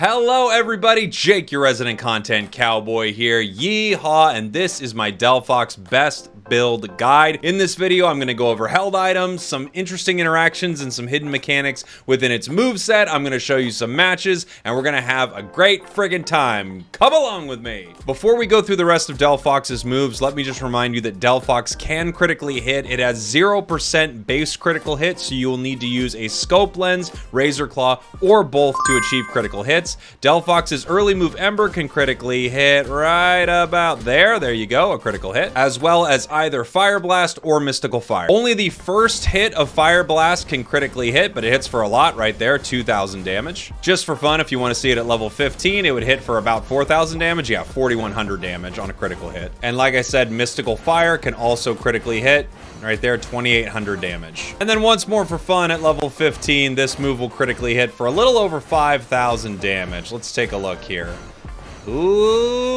Hello everybody, Jake, your resident content cowboy here, yeehaw, and this is my Delphox best build guide. In this video, I'm going to go over held items, some interesting interactions, and some hidden mechanics within its moveset. I'm going to show you some matches, and we're going to have a great friggin' time. Come along with me. Before we go through the rest of Delphox's moves, let me just remind you that Delphox can critically hit. It has 0% base critical hit, so you will need to use a scope lens, razor claw, or both to achieve critical hits. Delphox's early move Ember can critically hit right about there. There you go, a critical hit, as well as either Fire Blast or Mystical Fire. Only the first hit of Fire Blast can critically hit, but it hits for a lot right there, 2,000 damage. Just for fun, if you want to see it at level 15, it would hit for about 4,000 damage. Yeah, 4,100 damage on a critical hit. And like I said, Mystical Fire can also critically hit. Right there, 2,800 damage. And then once more for fun, at level 15, this move will critically hit for a little over 5,000 damage. Let's take a look here. Ooh,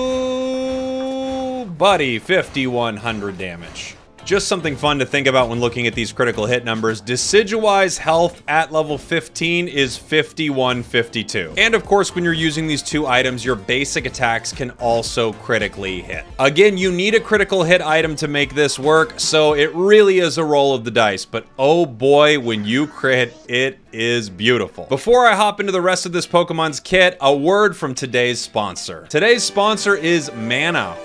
buddy, 5,100 damage. Just something fun to think about when looking at these critical hit numbers. Decidueye's health at level 15 is 5,152. And of course, when you're using these two items, your basic attacks can also critically hit. Again, you need a critical hit item to make this work, so it really is a roll of the dice. But oh boy, when you crit, it is beautiful. Before I hop into the rest of this Pokemon's kit, a word from today's sponsor. Today's sponsor is Mana.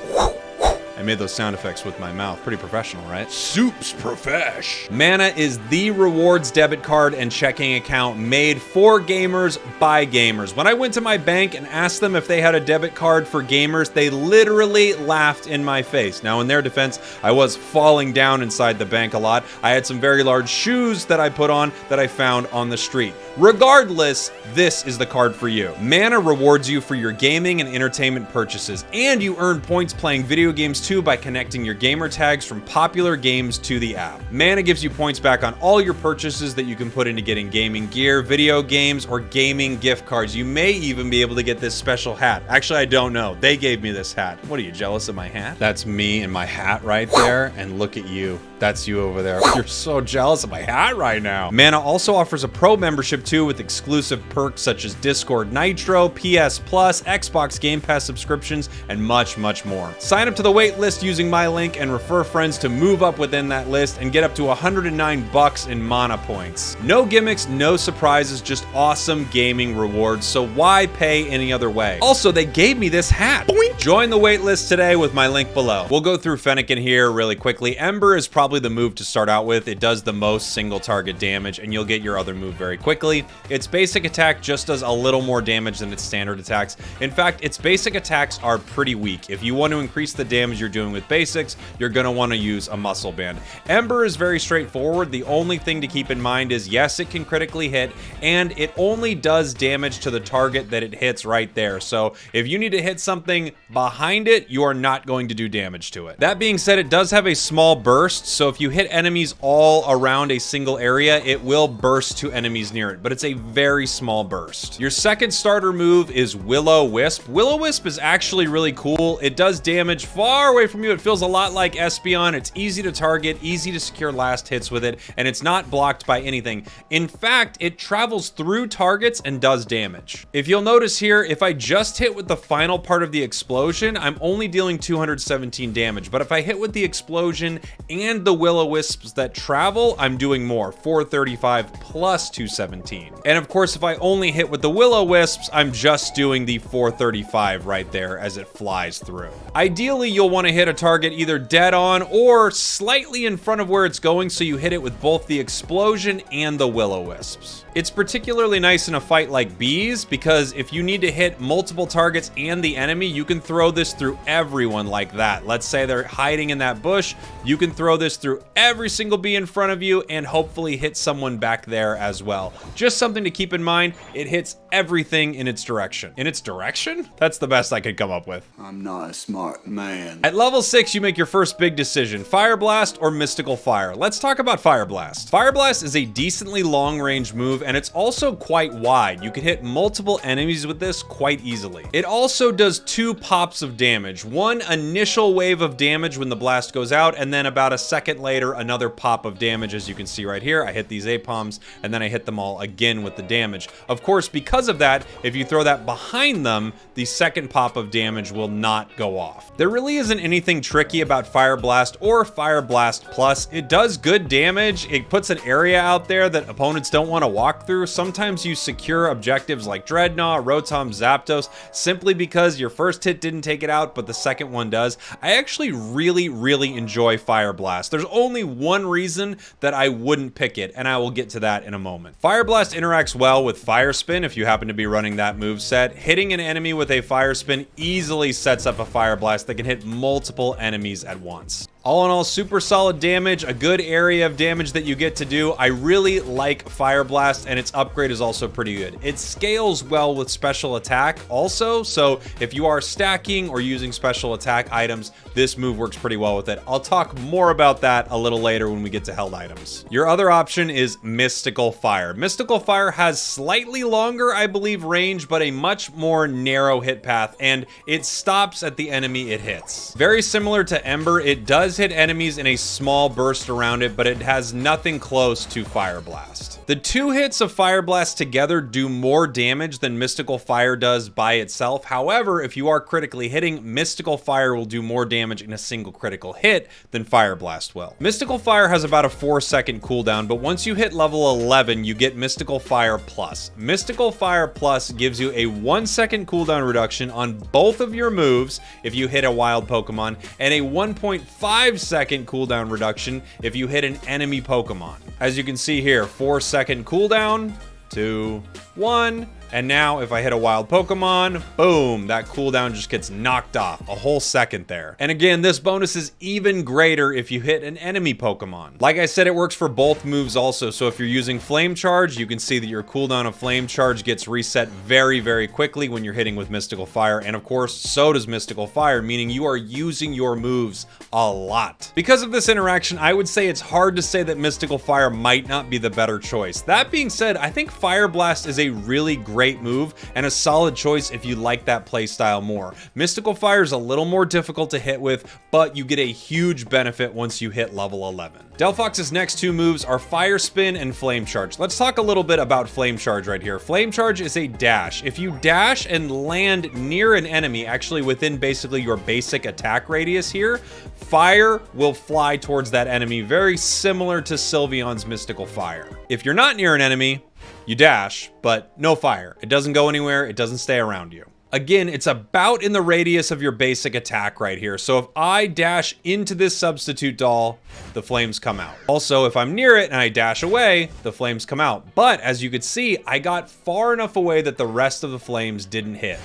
I made those sound effects with my mouth. Pretty professional, right? Soup's profesh. Mana is the rewards debit card and checking account made for gamers by gamers. When I went to my bank and asked them if they had a debit card for gamers, they literally laughed in my face. Now, in their defense, I was falling down inside the bank a lot. I had some very large shoes that I put on that I found on the street. Regardless, this is the card for you. Mana rewards you for your gaming and entertainment purchases, and you earn points playing video games too by connecting your gamer tags from popular games to the app. Mana gives you points back on all your purchases that you can put into getting gaming gear, video games, or gaming gift cards. You may even be able to get this special hat. Actually, I don't know. They gave me this hat. What, are you jealous of my hat? That's me and my hat right there, and look at you. That's you over there. You're so jealous of my hat right now. Mana also offers a pro membership too, with exclusive perks such as Discord Nitro, PS Plus, Xbox Game Pass subscriptions, and much, much more. Sign up to the wait list using my link and refer friends to move up within that list and get up to 109 bucks in mana points. No gimmicks, no surprises, just awesome gaming rewards, so why pay any other way? Also, they gave me this hat. Boink! Join the wait list today with my link below. We'll go through Fennekin here really quickly. Ember is probably the move to start out with. It does the most single target damage, and you'll get your other move very quickly. Its basic attack just does a little more damage than its standard attacks. In fact, its basic attacks are pretty weak. If you want to increase the damage you're doing with basics, you're going to want to use a muscle band. Ember is very straightforward. The only thing to keep in mind is, yes, it can critically hit, and it only does damage to the target that it hits right there. So if you need to hit something behind it, you are not going to do damage to it. That being said, it does have a small burst, so if you hit enemies all around a single area, it will burst to enemies near it, but it's a very small burst. Your second starter move is Will-O-Wisp. Will-O-Wisp is actually really cool. It does damage far away from you. It feels a lot like Espeon. It's easy to target, easy to secure last hits with it, and it's not blocked by anything. In fact, it travels through targets and does damage. If you'll notice here, if I just hit with the final part of the explosion, I'm only dealing 217 damage, but if I hit with the explosion and the Will-O-Wisps that travel, I'm doing more, 435 plus 217. And of course, if I only hit with the Will-O-Wisps, I'm just doing the 435 right there as it flies through. Ideally, you'll want to hit a target either dead on or slightly in front of where it's going, so you hit it with both the explosion and the Will-O-Wisps. It's particularly nice in a fight like bees, because if you need to hit multiple targets and the enemy, you can throw this through everyone like that. Let's say they're hiding in that bush, you can throw this through every single bee in front of you and hopefully hit someone back there as well. Just something to keep in mind, it hits everything in its direction. In its direction? That's the best I could come up with. I'm not a smart man. At level 6, you make your first big decision, Fire Blast or Mystical Fire. Let's talk about Fire Blast. Fire Blast is a decently long-range move, and it's also quite wide. You can hit multiple enemies with this quite easily. It also does 2 pops of damage. One initial wave of damage when the blast goes out, and then about a second later, another pop of damage. As you can see right here, I hit these Apoms, and then I hit them all again with the damage. Of course, because of that, if you throw that behind them, the second pop of damage will not go off. There really isn't anything tricky about Fire Blast or Fire Blast Plus. It does good damage. It puts an area out there that opponents don't want to walk through. Sometimes you secure objectives like Dreadnought, Rotom, Zapdos, simply because your first hit didn't take it out, but the second one does. I actually really enjoy Fire Blast. There's only one reason that I wouldn't pick it, and I will get to that in a moment. Fire Blast interacts well with Fire Spin if you happen to be running that moveset. Hitting an enemy with a Fire Spin easily sets up a Fire Blast that can hit multiple enemies at once. All in all, super solid damage, a good area of damage that you get to do. I really like Fire Blast, and its upgrade is also pretty good. It scales well with special attack also, so if you are stacking or using special attack items, this move works pretty well with it. I'll talk more about that a little later when we get to held items. Your other option is Mystical Fire. Mystical Fire has slightly longer, I believe, range, but a much more narrow hit path, and it stops at the enemy it hits. Very similar to Ember, it does hit enemies in a small burst around it, but it has nothing close to Fire Blast. The 2 hits of Fire Blast together do more damage than Mystical Fire does by itself. However, if you are critically hitting, Mystical Fire will do more damage in a single critical hit than Fire Blast will. Mystical Fire has about a 4-second cooldown, but once you hit level 11, you get Mystical Fire Plus. Mystical Fire Plus gives you a 1-second cooldown reduction on both of your moves if you hit a wild Pokemon, and a 1.5-second cooldown reduction if you hit an enemy Pokemon. As you can see here, 4-second cooldown, 2, 1, and now if I hit a wild Pokemon, boom, that cooldown just gets knocked off, a whole second there. And again, this bonus is even greater if you hit an enemy Pokemon. Like I said, it works for both moves also, so if you're using Flame Charge, you can see that your cooldown of Flame Charge gets reset very quickly when you're hitting with Mystical Fire, and of course, so does Mystical Fire, meaning you are using your moves a lot. Because of this interaction, I would say it's hard to say that Mystical Fire might not be the better choice. That being said, I think Fire Blast is a really great move and a solid choice if you like that playstyle more. Mystical Fire is a little more difficult to hit with, but you get a huge benefit once you hit level 11. Delphox's next 2 moves are Fire Spin and Flame Charge. Let's talk a little bit about Flame Charge right here. Flame Charge is a dash. If you dash and land near an enemy, actually within basically your basic attack radius here, fire will fly towards that enemy, very similar to Sylveon's Mystical Fire. If you're not near an enemy, you dash, but no fire. It doesn't go anywhere, it doesn't stay around you. Again, it's about in the radius of your basic attack right here. So if I dash into this substitute doll, the flames come out. Also, if I'm near it and I dash away, the flames come out. But as you could see, I got far enough away that the rest of the flames didn't hit.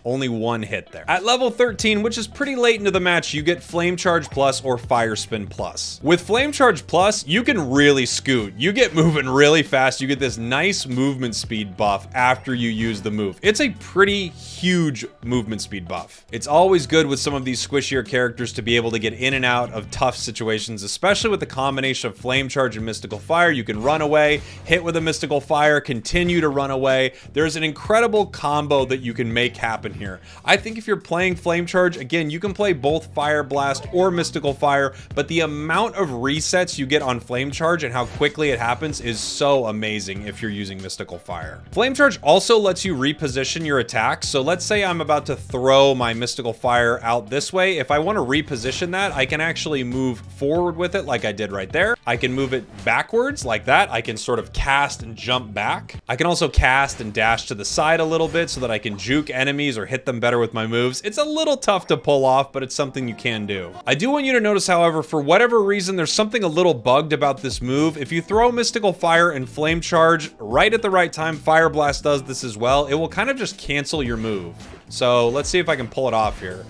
Only 1 hit there. At level 13, which is pretty late into the match, you get Flame Charge Plus or Fire Spin Plus. With Flame Charge Plus, you can really scoot. You get moving really fast. You get this nice movement speed buff after you use the move. It's a pretty huge movement speed buff. It's always good with some of these squishier characters to be able to get in and out of tough situations, especially with the combination of Flame Charge and Mystical Fire. You can run away, hit with a Mystical Fire, continue to run away. There's an incredible combo that you can make happen here. I think if you're playing Flame Charge, again, you can play both Fire Blast or Mystical Fire, but the amount of resets you get on Flame Charge and how quickly it happens is so amazing if you're using Mystical Fire. Flame Charge also lets you reposition your attacks. So let's say I'm about to throw my Mystical Fire out this way. If I want to reposition that, I can actually move forward with it like I did right there. I can move it backwards like that. I can sort of cast and jump back. I can also cast and dash to the side a little bit so that I can juke enemies or hit them better with my moves. It's a little tough to pull off, but it's something you can do. I do want you to notice, however, for whatever reason, there's something a little bugged about this move. If you throw Mystical Fire and Flame Charge right at the right time, Fire Blast does this as well. It will kind of just cancel your move. So let's see if I can pull it off here.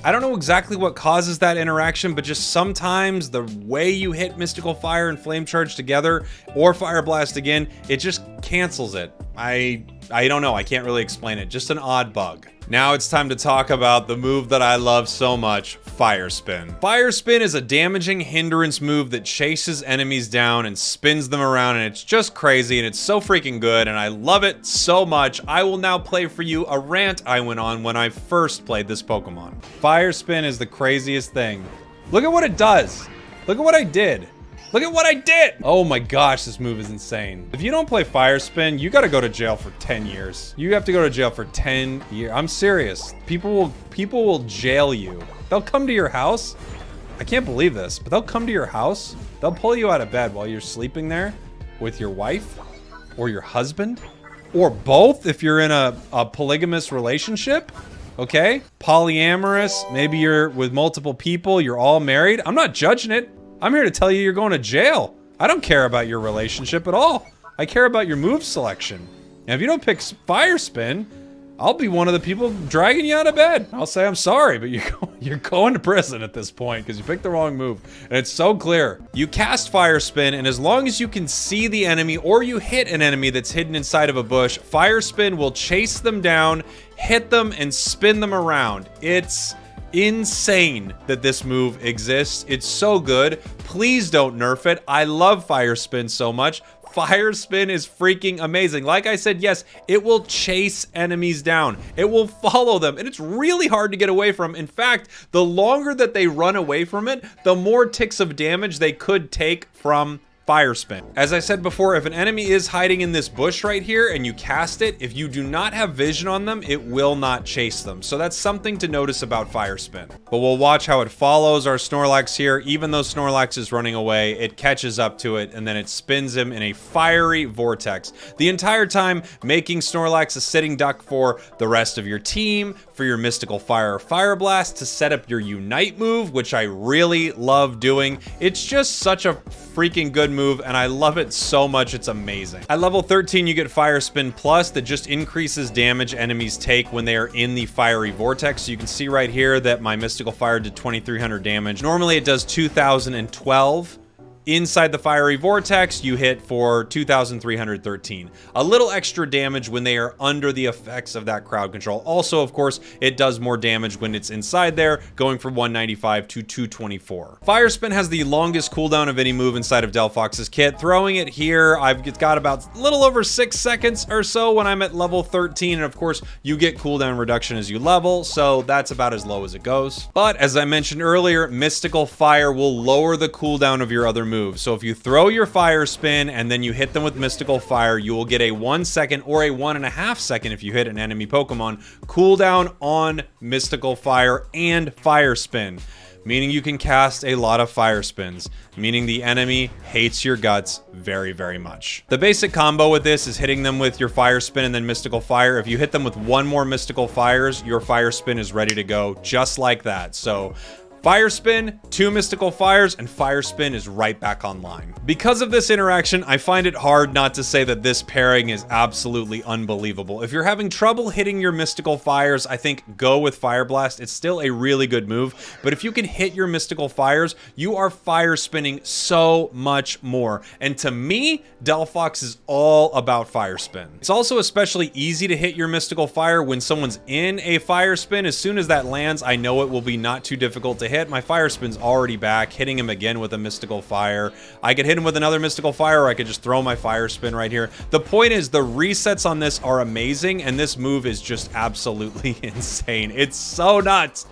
I don't know exactly what causes that interaction, but just sometimes the way you hit Mystical Fire and Flame Charge together, or Fire Blast again, it just cancels it. I I don't know. I can't really explain it. Just an odd bug. Now it's time to talk about the move that I love so much, Fire Spin. Fire Spin is a damaging hindrance move that chases enemies down and spins them around, and it's just crazy, and it's so freaking good, and I love it so much. I will now play for you a rant I went on when I first played this Pokemon. Fire Spin is the craziest thing. Look at what it does. Look at what I did. Look at what I did! Oh my gosh, this move is insane. If you don't play Fire Spin, you gotta go to jail for 10 years. You have to go to jail for 10 years. I'm serious. People will jail you. They'll come to your house. I can't believe this, but they'll come to your house. They'll pull you out of bed while you're sleeping there with your wife or your husband or both if you're in a polygamous relationship. Okay? Polyamorous, maybe you're with multiple people, you're all married. I'm not judging it. I'm here to tell you you're going to jail. I don't care about your relationship at all. I care about your move selection. And if you don't pick Fire Spin, I'll be one of the people dragging you out of bed. I'll say I'm sorry, but you're going to prison at this point because you picked the wrong move. And it's so clear. You cast Fire Spin, and as long as you can see the enemy or you hit an enemy that's hidden inside of a bush, Fire Spin will chase them down, hit them, and spin them around. It's insane that this move exists. It's so good. Please don't nerf it. I love Fire Spin so much. Fire Spin is freaking amazing. Like I said, yes, it will chase enemies down. It will follow them, and it's really hard to get away from. In fact, the longer that they run away from it, the more ticks of damage they could take from Fire Spin. As I said before, if an enemy is hiding in this bush right here and you cast it, if you do not have vision on them, it will not chase them. So that's something to notice about Fire Spin. But we'll watch how it follows our Snorlax here. Even though Snorlax is running away, it catches up to it and then it spins him in a fiery vortex. The entire time making Snorlax a sitting duck for the rest of your team, for your Mystical Fire or Fire Blast, to set up your Unite move, which I really love doing. It's just such a freaking good move, and I love it so much. It's amazing. At level 13, you get Fire Spin Plus that just increases damage enemies take when they are in the fiery vortex. So you can see right here that my Mystical Fire did 2,300 damage. Normally it does 2,012. Inside the fiery vortex, you hit for 2,313. A little extra damage when they are under the effects of that crowd control. Also, of course, it does more damage when it's inside there, going from 195 to 224. Fire Spin has the longest cooldown of any move inside of Delphox's kit. Throwing it here, I've got about a little over 6 seconds or so when I'm at level 13. And of course, you get cooldown reduction as you level, so that's about as low as it goes. But as I mentioned earlier, Mystical Fire will lower the cooldown of your other moves. So if you throw your Fire Spin and then you hit them with Mystical Fire, you will get a 1 second or a 1.5 second if you hit an enemy Pokemon cooldown on Mystical Fire and Fire Spin, meaning you can cast a lot of Fire Spins, meaning the enemy hates your guts very, very much. The basic combo with this is hitting them with your Fire Spin and then Mystical Fire. If you hit them with one more Mystical Fires, your Fire Spin is ready to go just like that. So Fire Spin, 2 Mystical Fires, and Fire Spin is right back online. Because of this interaction, I find it hard not to say that this pairing is absolutely unbelievable. If you're having trouble hitting your Mystical Fires, I think go with Fire Blast. It's still a really good move, but if you can hit your Mystical Fires, you are Fire Spinning so much more. And to me, Delphox is all about Fire Spin. It's also especially easy to hit your Mystical Fire when someone's in a Fire Spin. As soon as that lands, I know it will be not too difficult to hit. My Fire Spin's already back, hitting him again with a Mystical Fire. I could hit him with another Mystical Fire, or I could just throw my Fire Spin right here. The point is, the resets on this are amazing, and this move is just absolutely insane. It's so nuts.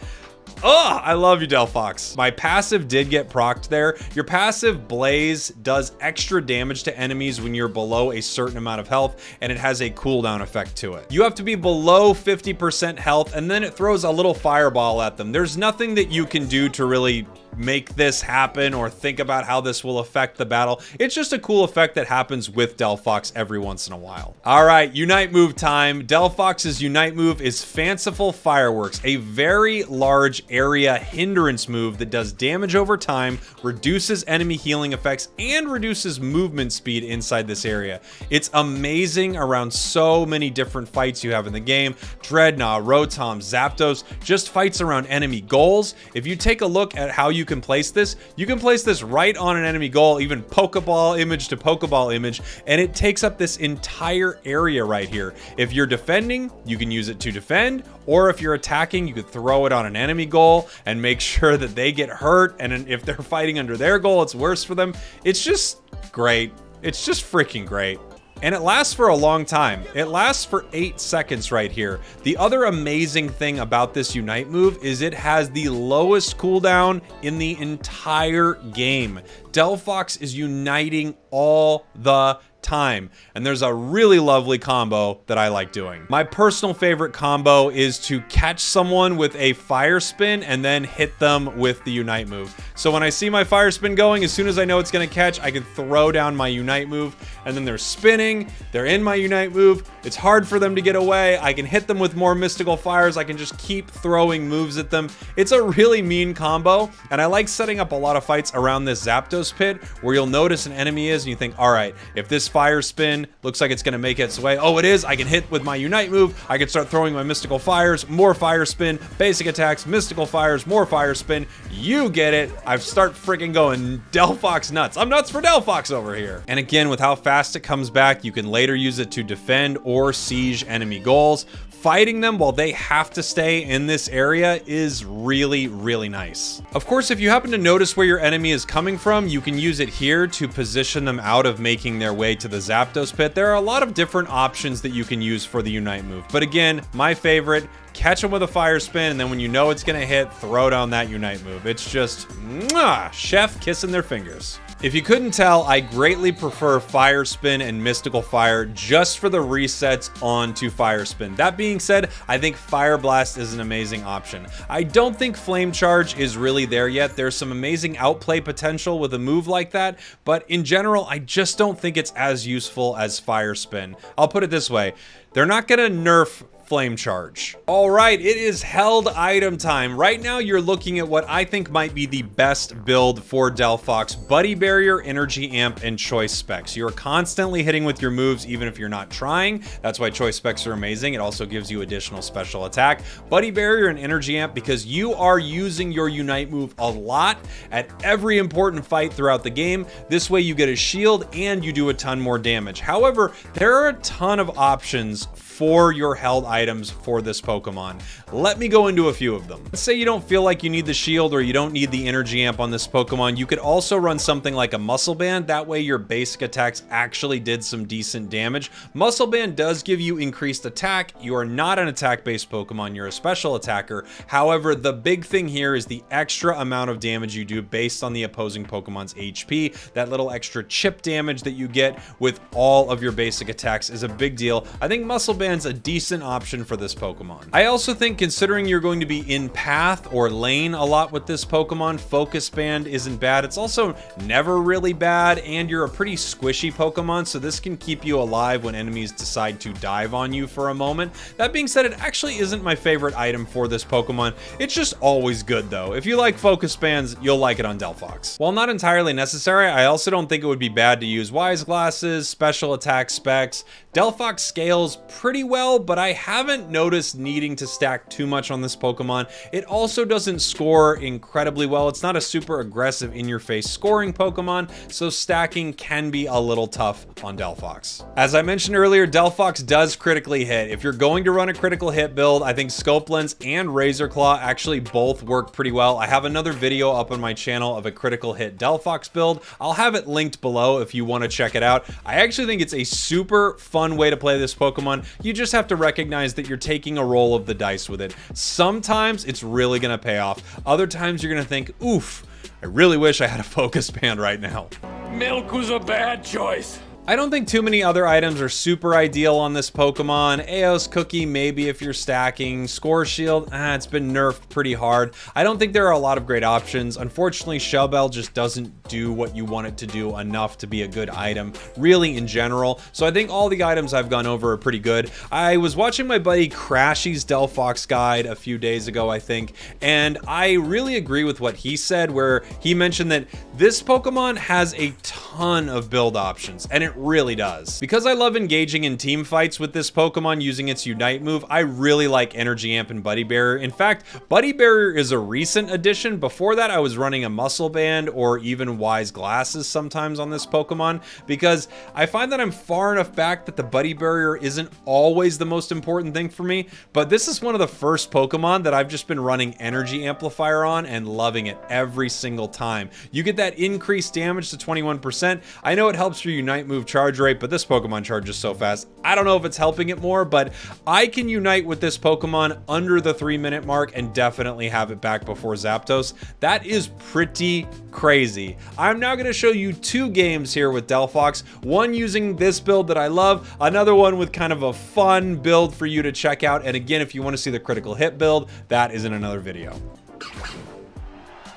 Oh, I love you, Delphox. My passive did get procced there. Your passive Blaze does extra damage to enemies when you're below a certain amount of health, and it has a cooldown effect to it. You have to be below 50% health, and then it throws a little fireball at them. There's nothing that you can do to really make this happen or think about how this will affect the battle. It's just a cool effect that happens with Delphox every once in a while. All right, Unite move time. Delphox's Unite move is Fanciful Fireworks, a very large area hindrance move that does damage over time, reduces enemy healing effects, and reduces movement speed inside this area. It's amazing around so many different fights you have in the game. Dreadnought, Rotom, Zapdos, just fights around enemy goals. If you take a look at how you you can place this. You can place this right on an enemy goal, even Pokeball image to Pokeball image, and it takes up this entire area right here. If you're defending, you can use it to defend, or if you're attacking, you could throw it on an enemy goal and make sure that they get hurt, and if they're fighting under their goal, it's worse for them. It's just great. It's just freaking great. And it lasts for a long time. It lasts for 8 seconds right here. The other amazing thing about this Unite move is it has the lowest cooldown in the entire game. Delphox is uniting all the time, and there's a really lovely combo that I like doing. My personal favorite combo is to catch someone with a fire spin and then hit them with the Unite move. So when I see my fire spin going, as soon as I know it's gonna catch, I can throw down my Unite move, and then they're spinning, they're in my Unite move, it's hard for them to get away, I can hit them with more mystical fires, I can just keep throwing moves at them. It's a really mean combo, and I like setting up a lot of fights around this Zapdos pit, where you'll notice an enemy is, and you think, all right, if this fire spin looks like it's gonna make its way, oh it is, I can hit with my Unite move, I can start throwing my mystical fires, more fire spin, basic attacks, mystical fires, more fire spin, you get it. I start freaking going Delphox nuts. I'm nuts for Delphox over here. And again, with how fast it comes back, you can later use it to defend or siege enemy goals. Fighting them while they have to stay in this area is really, really nice. Of course, if you happen to notice where your enemy is coming from, you can use it here to position them out of making their way to the Zapdos pit. There are a lot of different options that you can use for the Unite move. But again, my favorite, catch them with a fire spin, and then when you know it's gonna hit, throw down that Unite move. It's just, mwah, chef kissing their fingers. If you couldn't tell, I greatly prefer Fire Spin and Mystical Fire just for the resets onto Fire Spin. That being said, I think Fire Blast is an amazing option. I don't think Flame Charge is really there yet. There's some amazing outplay potential with a move like that, but in general, I just don't think it's as useful as Fire Spin. I'll put it this way, they're not gonna nerf Flame Charge. All right, it is held item time. Right now, you're looking at what I think might be the best build for Delphox: Buddy Barrier, Energy Amp, and Choice Specs. You're constantly hitting with your moves, even if you're not trying. That's why Choice Specs are amazing. It also gives you additional special attack. Buddy Barrier and Energy Amp, because you are using your Unite move a lot at every important fight throughout the game. This way, you get a shield and you do a ton more damage. However, there are a ton of options for your held items for this Pokemon. Let me go into a few of them. Let's say you don't feel like you need the shield or you don't need the energy amp on this Pokemon. You could also run something like a Muscle Band. That way your basic attacks actually did some decent damage. Muscle Band does give you increased attack. You are not an attack-based Pokemon, you're a special attacker. However, the big thing here is the extra amount of damage you do based on the opposing Pokemon's HP. That little extra chip damage that you get with all of your basic attacks is a big deal. I think Muscle Band's a decent option for this Pokemon. I also think, considering you're going to be in path or lane a lot with this Pokemon, Focus Band isn't bad. It's also never really bad, and you're a pretty squishy Pokemon, so this can keep you alive when enemies decide to dive on you for a moment. That being said, it actually isn't my favorite item for this Pokemon. It's just always good though. If you like Focus Bands, you'll like it on Delphox. While not entirely necessary, I also don't think it would be bad to use Wise Glasses, Special Attack Specs. Delphox scales pretty well, but I haven't noticed needing to stack too much on this Pokemon. It also doesn't score incredibly well. It's not a super aggressive in-your-face scoring Pokemon, so stacking can be a little tough on Delphox. As I mentioned earlier, Delphox does critically hit. If you're going to run a critical hit build, I think Scope Lens and Razor Claw actually both work pretty well. I have another video up on my channel of a critical hit Delphox build. I'll have it linked below if you want to check it out. I actually think it's a super fun way to play this Pokemon. You just have to recognize that you're taking a roll of the dice with it. Sometimes it's really gonna pay off. Other times you're gonna think, oof, I really wish I had a Focus Band right now. Milk was a bad choice. I don't think too many other items are super ideal on this Pokemon. Eos Cookie, maybe if you're stacking. Score Shield, it's been nerfed pretty hard. I don't think there are a lot of great options. Unfortunately, Shell Bell just doesn't do what you want it to do enough to be a good item, really in general. So I think all the items I've gone over are pretty good. I was watching my buddy Crashy's Delphox guide a few days ago, I think, and I really agree with what he said, where he mentioned that this Pokemon has a ton of build options, and it it really does. Because I love engaging in team fights with this Pokemon using its Unite move, I really like Energy Amp and Buddy Barrier. In fact, Buddy Barrier is a recent addition. Before that, I was running a Muscle Band or even Wise Glasses sometimes on this Pokemon, because I find that I'm far enough back that the Buddy Barrier isn't always the most important thing for me, but this is one of the first Pokemon that I've just been running Energy Amplifier on and loving it every single time. You get that increased damage to 21%. I know it helps your Unite move charge rate, but this Pokemon charges so fast. I don't know if it's helping it more, but I can Unite with this Pokemon under the 3-minute mark and definitely have it back before Zapdos. That is pretty crazy. I'm now going to show you 2 games here with Delphox, one using this build that I love, another one with kind of a fun build for you to check out. And again, if you want to see the critical hit build, that is in another video.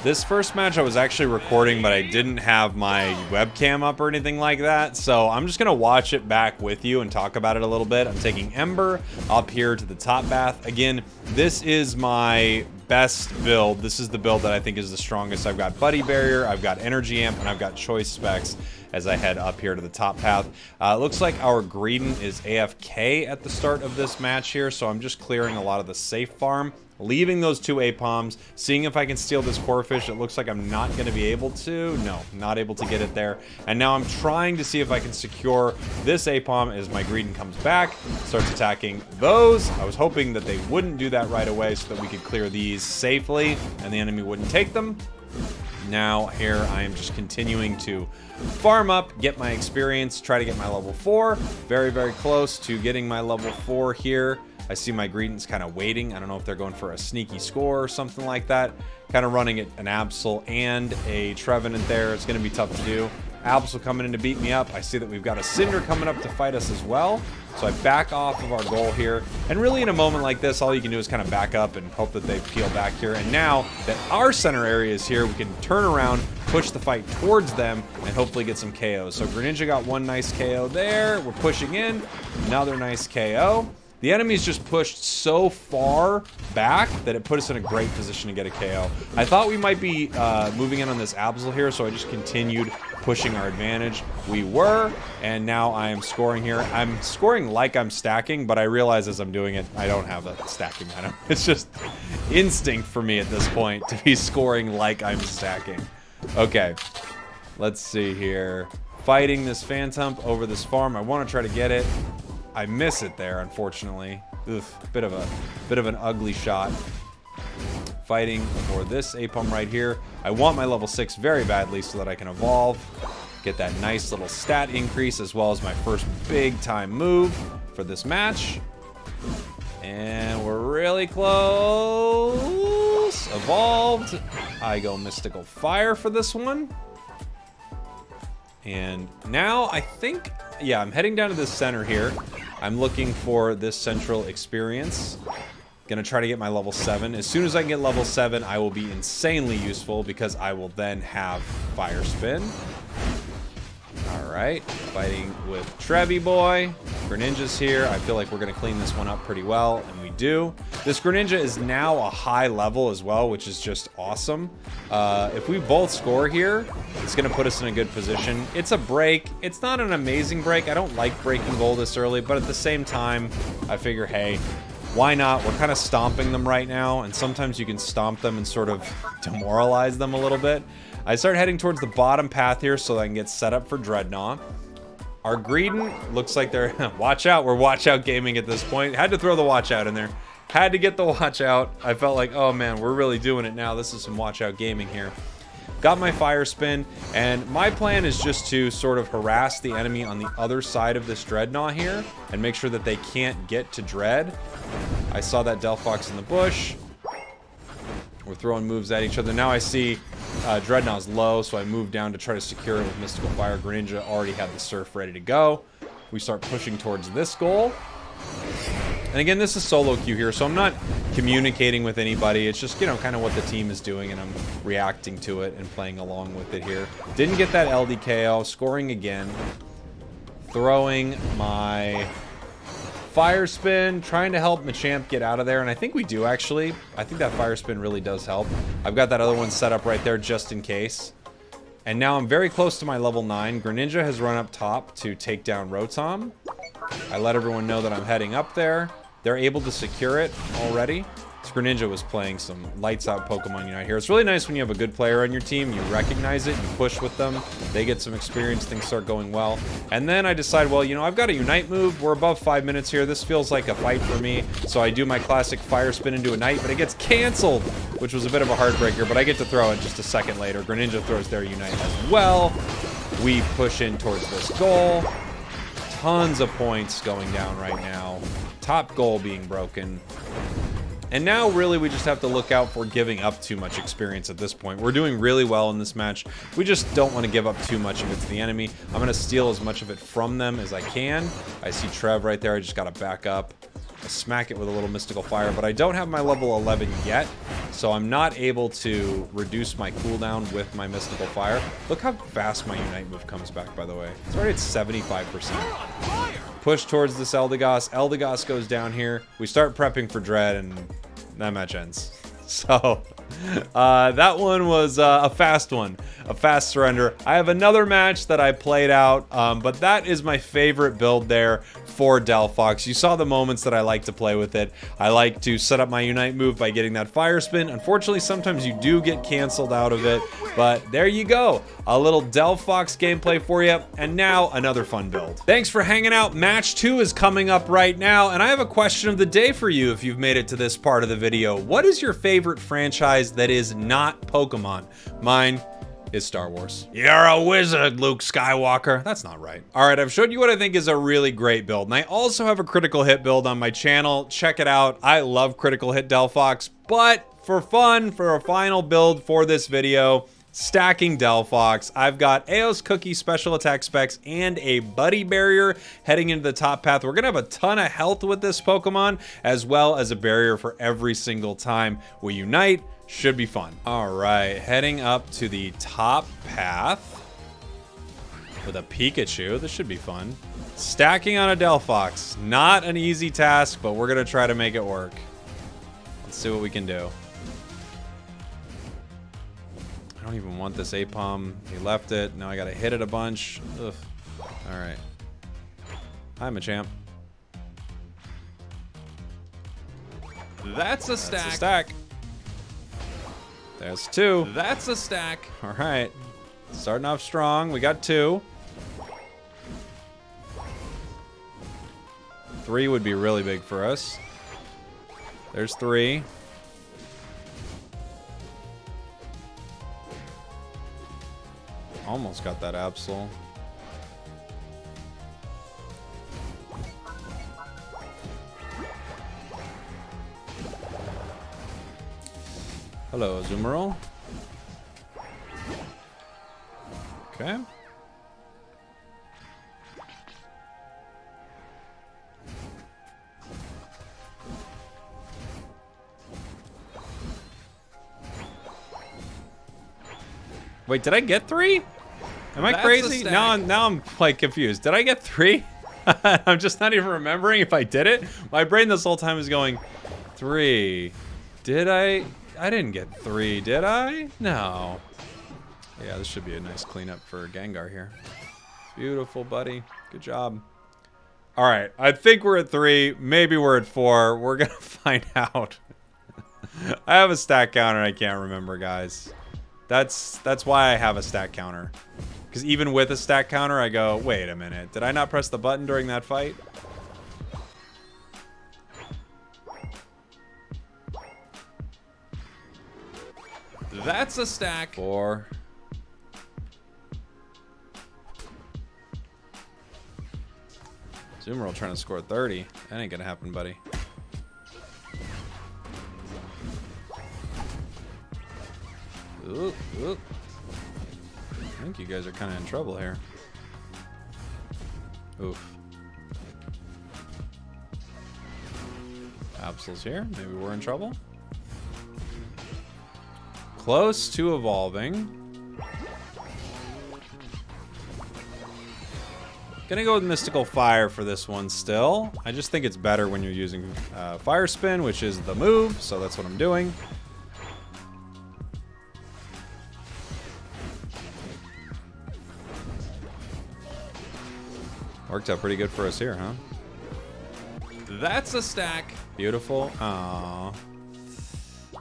This first match I was actually recording, but I didn't have my webcam up or anything like that, so I'm just gonna watch it back with you and talk about it a little bit. I'm taking Ember up here to the top path. Again, this is my best build. This is the build that I think is the strongest. I've got Buddy Barrier, I've got Energy Amp, and I've got Choice Specs as I head up here to the top path. It looks like our Greedent is AFK at the start of this match here, so I'm just clearing a lot of the safe farm, leaving those 2 Apoms, seeing if I can steal this Corphish. It looks like I'm not going to be able to. No, not able to get it there. And now I'm trying to see if I can secure this Apom as my Greedent comes back, starts attacking those. I was hoping that they wouldn't do that right away so that we could clear these safely and the enemy wouldn't take them. Now here I am just continuing to farm up, get my experience, try to get my level 4. Very, very close to getting my level 4 here. I see my Greedent's kind of waiting. I don't know if they're going for a sneaky score or something like that. Kind of running an Absol and a Trevenant there. It's going to be tough to do. Absol coming in to beat me up. I see that we've got a Cinder coming up to fight us as well. So I back off of our goal here. And really in a moment like this, all you can do is kind of back up and hope that they peel back here. And now that our center area is here, we can turn around, push the fight towards them, and hopefully get some KOs. So Greninja got one nice KO there. We're pushing in. Another nice KO. The enemy's just pushed so far back that it put us in a great position to get a KO. I thought we might be moving in on this Absol here, so I just continued pushing our advantage. We were, and now I am scoring here. I'm scoring like I'm stacking, but I realize as I'm doing it, I don't have a stacking item. It's just instinct for me at this point to be scoring like I'm stacking. Okay, let's see here. Fighting this Phantom over this farm. I want to try to get it. I miss it there, unfortunately. Oof, bit of an ugly shot. Fighting for this Apom right here. I want my level 6 very badly so that I can evolve, get that nice little stat increase, as well as my first big time move for this match. And we're really close. Evolved. I go Mystical Fire for this one. And now I think, yeah, I'm heading down to the center here. I'm looking for this central experience. Gonna try to get my level 7. As soon as I can get level 7, I will be insanely useful because I will then have Fire Spin. Alright, fighting with Trevi Boy. Greninja's here. I feel like we're gonna clean this one up pretty well, and we do. This Greninja is now a high level as well, which is just awesome. If we both score here, it's gonna put us in a good position. It's a break. It's not an amazing break. I don't like breaking goal this early, but at the same time, I figure, hey, why not? We're kind of stomping them right now, and sometimes you can stomp them and sort of demoralize them a little bit. I start heading towards the bottom path here so I can get set up for Dreadnought. Our Greedent looks like they're... watch out, we're watch out gaming at this point. Had to throw the watch out in there. Had to get the watch out. I felt like, oh man, we're really doing it now. This is some watch out gaming here. Got my Fire Spin, and my plan is just to sort of harass the enemy on the other side of this Dreadnought here and make sure that they can't get to Dread. I saw that Delphox in the bush. We're throwing moves at each other. Now I see Dreadnought's low, so I move down to try to secure it with Mystical Fire. Greninja already had the Surf ready to go. We start pushing towards this goal. And again, this is solo queue here, so I'm not communicating with anybody. It's just, you know, kind of what the team is doing, and I'm reacting to it and playing along with it here. Didn't get that LDKO, scoring again. Throwing my Fire Spin, trying to help Machamp get out of there, and I think we do, actually. I think that Fire Spin really does help. I've got that other one set up right there just in case. And now I'm very close to my level 9. Greninja has run up top to take down Rotom. I let everyone know that I'm heading up there. They're able to secure it already. Greninja was playing some lights out Pokemon Unite here. It's really nice when you have a good player on your team. You recognize it, you push with them, they get some experience, things start going well. And then I decide, well, you know, I've got a Unite move. We're above 5 minutes here. This feels like a fight for me. So I do my classic Fire Spin into Unite, but it gets canceled, which was a bit of a heartbreaker, but I get to throw it just a second later. Greninja throws their Unite as well. We push in towards this goal. Tons of points going down right now. Top goal being broken. And now, really, we just have to look out for giving up too much experience at this point. We're doing really well in this match. We just don't want to give up too much of it to the enemy. I'm going to steal as much of it from them as I can. I see Trev right there. I just got to back up. I smack it with a little Mystical Fire, but I don't have my level 11 yet, so I'm not able to reduce my cooldown with my Mystical Fire. Look how fast my Unite move comes back, by the way. It's already at 75%. Push towards this Eldegoss. Eldegoss goes down here. We start prepping for Dread, and that match ends. So, that one was a fast one. A fast surrender. I have another match that I played out, but that is my favorite build there for Delphox. You saw the moments that I like to play with it. I like to set up my Unite move by getting that Fire Spin. Unfortunately, sometimes you do get canceled out of it, but there you go. A little Delphox gameplay for you, and now another fun build. Thanks for hanging out. Match 2 is coming up right now, and I have a question of the day for you if you've made it to this part of the video. What is your favorite franchise that is not Pokemon? Mine is Star Wars. You're a wizard, Luke Skywalker. That's not right. All right, I've showed you what I think is a really great build, and I also have a critical hit build on my channel. Check it out. I love critical hit Delphox, but for fun, for a final build for this video, stacking Delphox, I've got Eos Cookie special attack specs and a Buddy Barrier heading into the top path. We're gonna have a ton of health with this Pokemon, as well as a barrier for every single time we unite. Should be fun. All right, heading up to the top path with a Pikachu. This should be fun. Stacking on a Delphox. Not an easy task, but we're gonna try to make it work. Let's see what we can do. I don't even want this Apom. He left it. Now I gotta hit it a bunch. Ugh. All right. Hi, Machamp. That's a stack. That's a stack. There's 2. That's a stack. All right. Starting off strong. We got 2. 3 would be really big for us. There's 3. Almost got that Absol. Hello, Azumarill. Okay. Wait, did I get 3? Am I crazy? Now I'm like confused. Did I get 3? I'm just not even remembering if I did it. My brain this whole time is going 3. Did I? I didn't get 3, did I? No. Yeah, this should be a nice cleanup for Gengar here. Beautiful, buddy. Good job. All right, I think we're at 3. Maybe we're at 4. We're gonna find out. I have a stat counter. I can't remember, guys. That's why I have a stat counter. Because even with a stat counter, I go, wait a minute. Did I not press the button during that fight? That's a stack. 4. Azumarill trying to score 30. That ain't gonna happen, buddy. Ooh, ooh. I think you guys are kind of in trouble here. Oof. Absol's here. Maybe we're in trouble. Close to evolving. Gonna go with Mystical Fire for this one still. I just think it's better when you're using Fire Spin, which is the move, so that's what I'm doing. Worked out pretty good for us here, huh? That's a stack. Beautiful. Aww.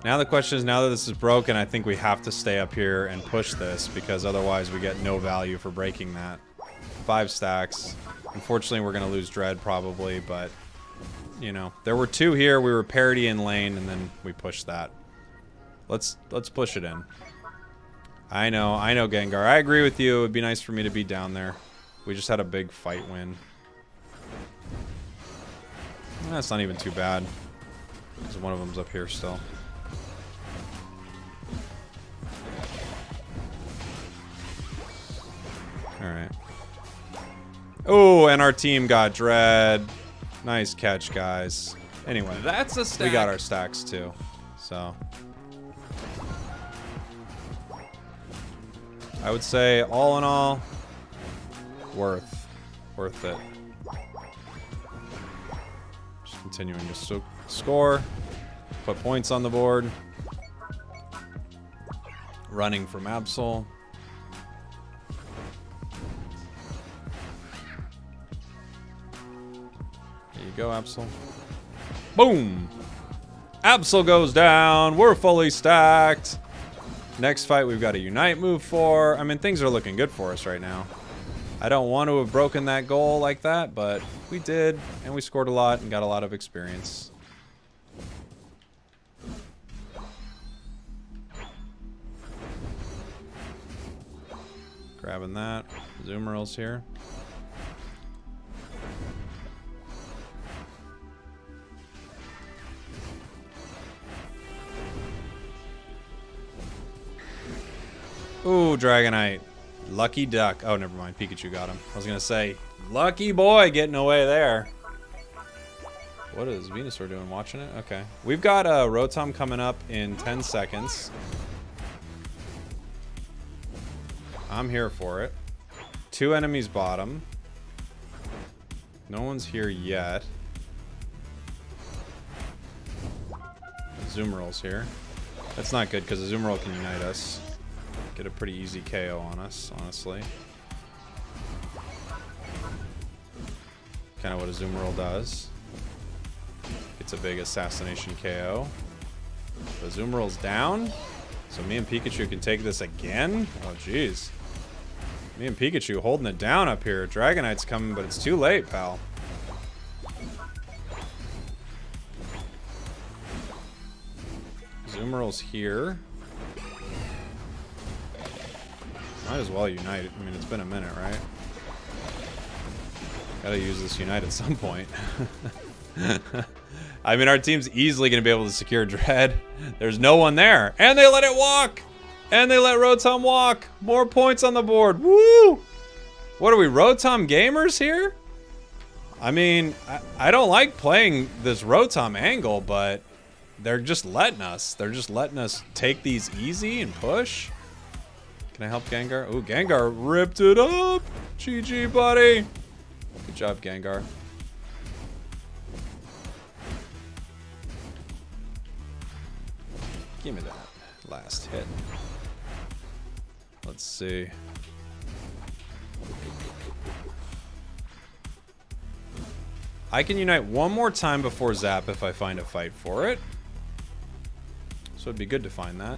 Now the question is, now that this is broken, I think we have to stay up here and push this, because otherwise we get no value for breaking that. 5 stacks. Unfortunately, we're going to lose Dread probably, but, you know. There were 2 here. We were parity in lane, and then we pushed that. Let's push it in. I know, Gengar. I agree with you. It would be nice for me to be down there. We just had a big fight win. That's not even too bad. Because one of them's up here still. Alright. Oh, and our team got Dread. Nice catch, guys. Anyway, that's a stack. We got our stacks too. So I would say, all in all, worth it. Just continuing to score, put points on the board. Running from Absol. There you go, Absol. Boom! Absol goes down. We're fully stacked. Next fight, we've got a Unite move for. I mean, things are looking good for us right now. I don't want to have broken that goal like that, but we did, and we scored a lot and got a lot of experience. Grabbing that. Zoomerals here. Ooh, Dragonite. Lucky duck. Oh, never mind. Pikachu got him. I was going to say, lucky boy getting away there. What is Venusaur doing? Watching it? Okay. We've got Rotom coming up in 10 seconds. I'm here for it. 2 enemies bottom. No one's here yet. Zoomeral's here. That's not good because the Zoomeral can unite us. Get a pretty easy KO on us, honestly. Kind of what a Zoomeral does. Gets a big assassination KO. The Zoomeral's down. So me and Pikachu can take this again? Oh, jeez. Me and Pikachu holding it down up here. Dragonite's coming, but it's too late, pal. Zoomeral's here. Might as well unite. I mean, it's been a minute, right? Gotta use this unite at some point. I mean, our team's easily gonna be able to secure Dread. There's no one there. And they let it walk! And they let Rotom walk! More points on the board. Woo! What are we, Rotom gamers here? I mean, I don't like playing this Rotom angle, but they're just letting us. They're just letting us take these easy and push. Can I help Gengar? Ooh, Gengar ripped it up! GG, buddy! Good job, Gengar. Give me that last hit. Let's see. I can unite one more time before Zap if I find a fight for it. So it'd be good to find that.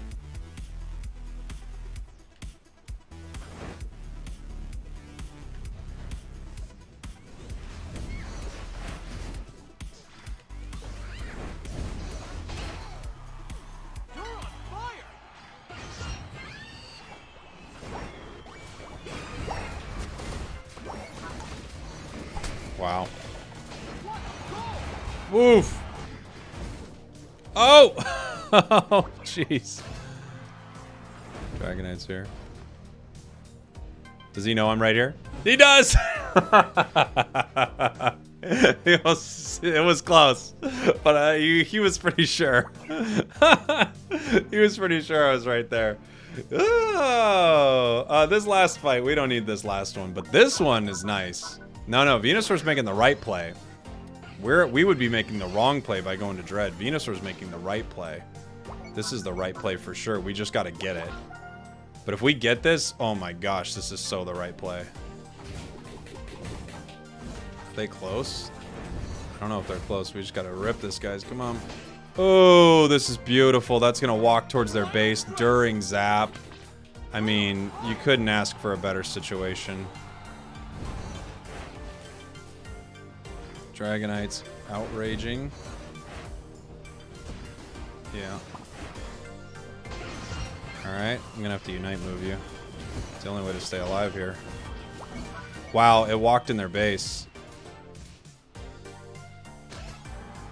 Wow. Woof. Oh! Oh, jeez. Dragonite's here. Does he know I'm right here? He does! It was close. But he was pretty sure. He was pretty sure I was right there. Oh! This last fight, we don't need this last one. But this one is nice. No, Venusaur's making the right play. We would be making the wrong play by going to Dread. Venusaur's making the right play. This is the right play for sure. We just got to get it. But if we get this, oh my gosh, this is so the right play. they close? I don't know if they're close. We just gotta rip this, guys. Come on. Oh, this is beautiful. That's gonna walk towards their base during zap. I mean, you couldn't ask for a better situation. Dragonite's outraging. Yeah. Alright, I'm gonna have to Unite move you. It's the only way to stay alive here. Wow, it walked in their base.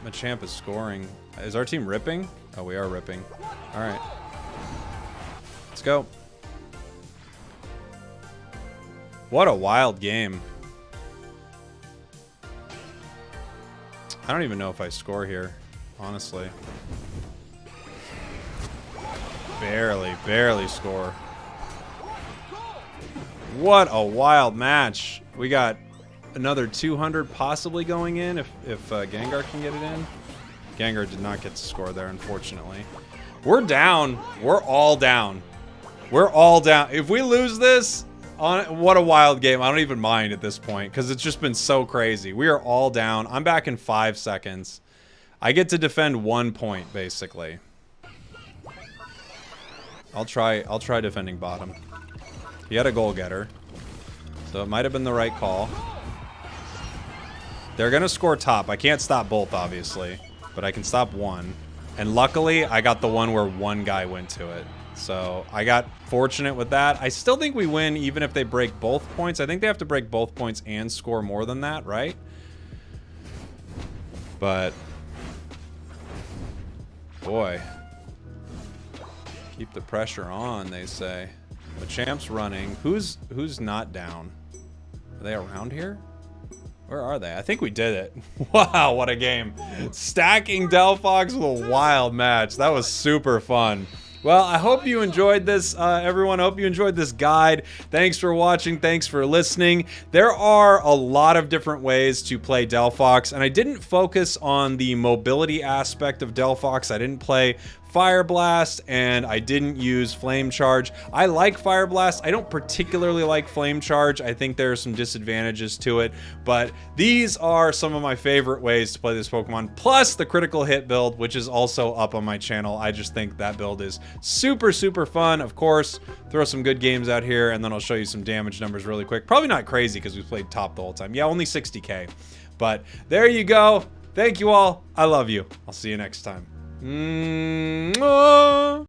Machamp is scoring. Is our team ripping? Oh, we are ripping. Alright. Let's go. What a wild game. I don't even know if I score here, honestly. Barely score. What a wild match. We got another 200 possibly going in if Gengar can get it in. Gengar did not get to score there, unfortunately. We're down. We're all down. We're all down. If we lose this, what a wild game. I don't even mind at this point because it's just been so crazy. We are all down. I'm back in 5 seconds. I get to defend 1 point, basically. I'll try defending bottom. He had a goal getter, so it might have been the right call. They're gonna score top. I can't stop both, obviously, but I can stop one. And luckily, I got the one where one guy went to it. So I got fortunate with that. I still think we win even if they break both points. I think they have to break both points and score more than that, right? But boy, keep the pressure on, they say. The champ's running. Who's not down? Are they around here? Where are they? I think we did it. Wow, what a game. Stacking Delphox with a wild match. That was super fun. Well, I hope you enjoyed this, everyone. I hope you enjoyed this guide. Thanks for watching. Thanks for listening. There are a lot of different ways to play Delphox, and I didn't focus on the mobility aspect of Delphox. I didn't play Fire Blast, and I didn't use Flame Charge. I like Fire Blast. I don't particularly like Flame Charge. I think there are some disadvantages to it, but these are some of my favorite ways to play this Pokemon, plus the critical hit build, which is also up on my channel. I just think that build is super, super fun. Of course, throw some good games out here, and then I'll show you some damage numbers really quick. Probably not crazy because we played top the whole time. Yeah, only 60k. But there you go. Thank you all. I love you. I'll see you next time.